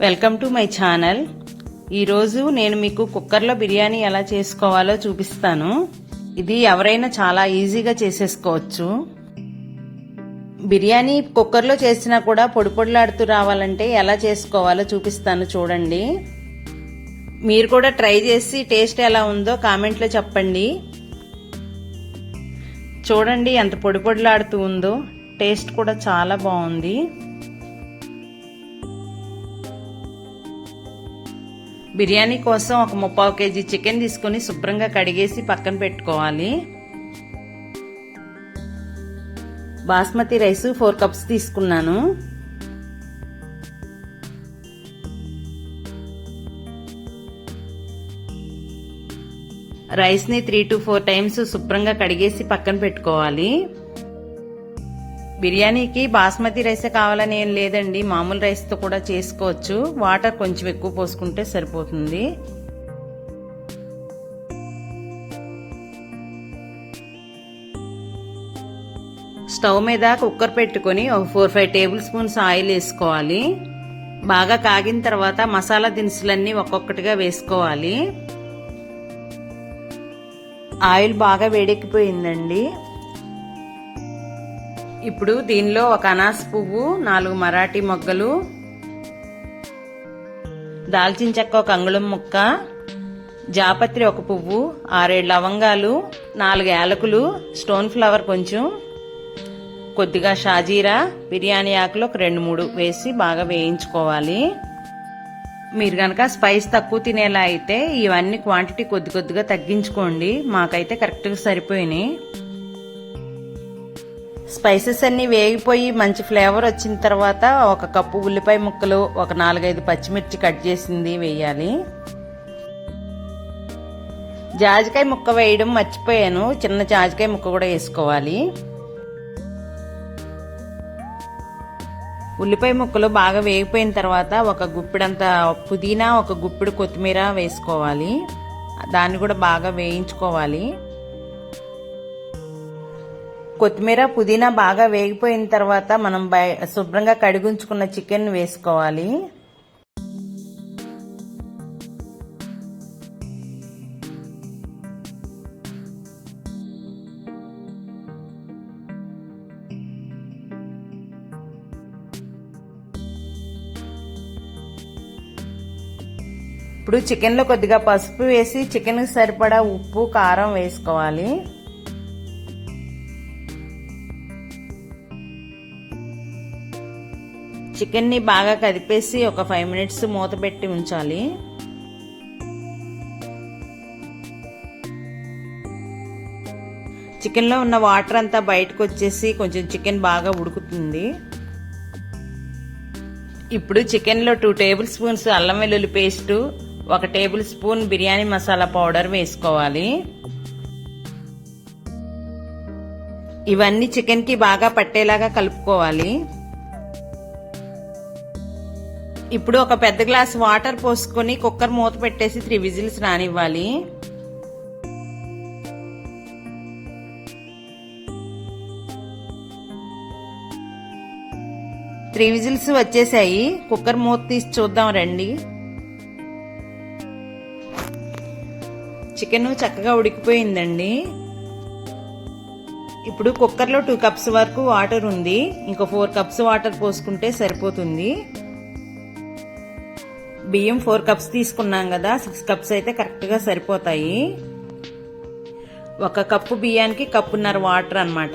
Welcome to my channel. ఈరోజు నేను మీకు కుక్కర్లో బిర్యానీ ఎలా చేసుకోవాలో చూపిస్తాను. ఇది ఎవరైనా చాలా ఈజీగా చేసేసుకోవచ్చు. బిర్యానీ కుక్కర్లో చేసినా కూడా పొడి పొడిలాడుతూ రావాలంటే ఎలా చేసుకోవాలో చూపిస్తాను, చూడండి. మీరు కూడా ట్రై చేసి టేస్ట్ ఎలా ఉందో కామెంట్లో చెప్పండి. చూడండి ఎంత పొడి పొడిలాడుతూ ఉందో, టేస్ట్ కూడా చాలా బాగుంది. బిర్యానీ కోసం ఒక 3/4 kg చికెన్ తీసుకొని శుభ్రంగా కడిగేసి పక్కన పెట్టుకోవాలి. బాస్మతి రైస్ 4 కప్స్ తీసుకున్నాను. రైస్ ని 3 to 4 టైమ్స్ శుభ్రంగా కడిగేసి పక్కన పెట్టుకోవాలి. బిర్యానీకి బాస్మతి రైసే కావాలని ఏం లేదండి, మామూలు రైస్తో కూడా చేసుకోవచ్చు. వాటర్ కొంచెం ఎక్కువ పోసుకుంటే సరిపోతుంది. స్టవ్ మీద కుక్కర్ పెట్టుకొని ఒక 4-5 టేబుల్ స్పూన్స్ ఆయిల్ వేసుకోవాలి. బాగా కాగిన తర్వాత మసాలా దినుసులన్నీ ఒక్కొక్కటిగా వేసుకోవాలి. ఆయిల్ బాగా వేడెక్కిపోయిందండి. ఇప్పుడు దీనిలో ఒక అనాస పువ్వు, 4 మరాఠీ మొగ్గలు, దాల్చిన చెక్క ఒక అంగుళం ముక్క, జాపత్రి ఒక పువ్వు, 6-7 లవంగాలు, 4 యాలకులు, స్టోన్ ఫ్లవర్ కొంచెం, కొద్దిగా షాజీరా, బిర్యానీ ఆకులు ఒక 2-3 వేసి బాగా వేయించుకోవాలి. మీరు కనుక స్పైస్ తక్కువ తినేలా అయితే ఇవన్నీ క్వాంటిటీ కొద్ది కొద్దిగా తగ్గించుకోండి. మాకైతే కరెక్ట్గా సరిపోయినాయి. స్పైసెస్ అన్ని వేగిపోయి మంచి ఫ్లేవర్ వచ్చిన తర్వాత ఒక కప్పు ఉల్లిపాయ ముక్కలు, ఒక 4-5 పచ్చిమిర్చి కట్ చేసింది వేయాలి. జాజికాయ ముక్క వేయడం మర్చిపోయాను, చిన్న జాజికాయ ముక్క కూడా వేసుకోవాలి. ఉల్లిపాయ ముక్కలు బాగా వేగిపోయిన తర్వాత ఒక గుప్పిడంత పుదీనా, ఒక గుప్పిడు కొత్తిమీర వేసుకోవాలి. దాన్ని కూడా బాగా వేయించుకోవాలి. కొత్తిమీర పుదీనా బాగా వేగిపోయిన తర్వాత మనం శుభ్రంగా కడిగించుకున్న చికెన్ వేసుకోవాలి. ఇప్పుడు చికెన్లో కొద్దిగా పసుపు వేసి చికెన్కి సరిపడా ఉప్పు, కారం వేసుకోవాలి. చికెన్ ని బాగా కదిపేసి ఒక 5 మినిట్స్ మూత పెట్టి ఉంచాలి. చికెన్ లో ఉన్న వాటర్ అంతా బయటకు వచ్చేసి కొంచెం చికెన్ బాగా ఉడుకుతుంది. ఇప్పుడు చికెన్ లో 2 టేబుల్ స్పూన్స్ అల్లం వెల్లుల్లి paste, 1 table spoon biryani masala powder వేసుకోవాలి. ఇవన్నీ చికెన్ కి బాగా పట్టేలాగా కలుపుకోవాలి. ఇప్పుడు ఒక పెద్ద గ్లాస్ వాటర్ పోసుకొని కుక్కర్ మూత పెట్టేసి 3 విజిల్స్ రానివ్వాలి. త్రీ విజిల్స్ వచ్చేసాయి. కుక్కర్ మూత తీసి చూద్దాం రండి. చికెన్ చక్కగా ఉడికిపోయిందండి. ఇప్పుడు కుక్కర్లో 2 కప్స్ వరకు వాటర్ ఉంది. ఇంకో 4 కప్స్ వాటర్ పోసుకుంటే సరిపోతుంది. బియ్యం 4 కప్స్ తీసుకున్నాం కదా, 6 కప్స్ అయితే కరెక్ట్గా సరిపోతాయి. 1 కప్పు బియ్యానికి 1.5 కప్పు వాటర్ అన్నమాట.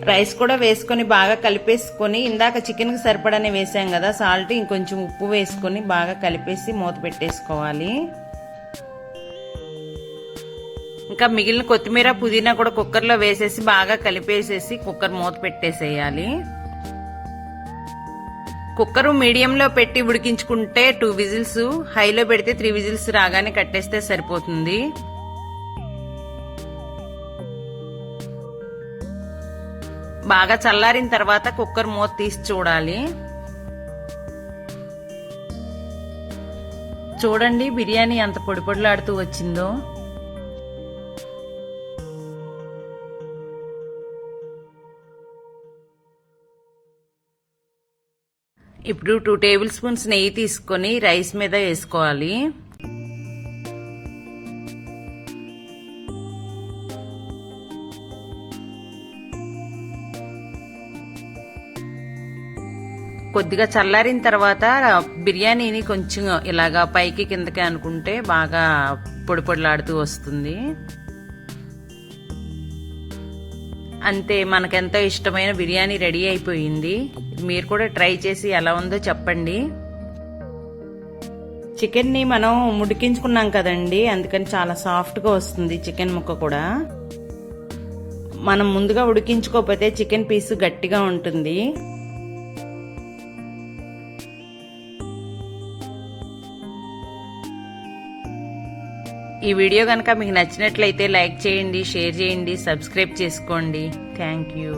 రైస్ కూడా వేసుకొని బాగా కలిపేసుకొని, ఇందాక చికెన్కి సరిపడానే వేసాం కదా సాల్ట్, ఇంకొంచెం ఉప్పు వేసుకొని బాగా కలిపేసి మూత పెట్టేసుకోవాలి. ఇంకా మిగిలిన కొత్తిమీర, పుదీనా కూడా కుక్కర్లో వేసేసి బాగా కలిపేసేసి కుక్కర్ మూత పెట్టేసేయాలి. కుక్కరు మీడియంలో పెట్టి ఉడికించుకుంటే 2 విజిల్స్, హైలో పెడితే 3 విజిల్స్ రాగానే కట్టేస్తే సరిపోతుంది. బాగా చల్లారిన తర్వాత కుక్కర్ మూత తీసి చూడాలి. చూడండి బిర్యానీ ఎంత పొడి పొడిలాడుతూ వచ్చిందో. ఇప్పుడు 2 టేబుల్ స్పూన్స్ నెయ్యి తీసుకొని రైస్ మీద వేసుకోవాలి. కొద్దిగా చల్లారిన తర్వాత బిర్యానీని కొంచెం ఇలాగా పైకి కిందకి అనుకుంటే బాగా పొడి పొడిలాడుతూ వస్తుంది. అంతే, మనకెంతో ఇష్టమైన బిర్యానీ రెడీ అయిపోయింది. మీరు కూడా ట్రై చేసి ఎలా ఉందో చెప్పండి. చికెన్ని మనం ఉడికించుకున్నాం కదండి, అందుకని చాలా సాఫ్ట్గా వస్తుంది చికెన్ ముక్క కూడా. మనం ముందుగా ఉడికించుకోకపోతే చికెన్ పీసు గట్టిగా ఉంటుంది. ఈ వీడియో కనుక మీకు నచ్చినట్లయితే లైక్ చేయండి, షేర్ చేయండి, సబ్స్క్రైబ్ చేసుకోండి. Thank you.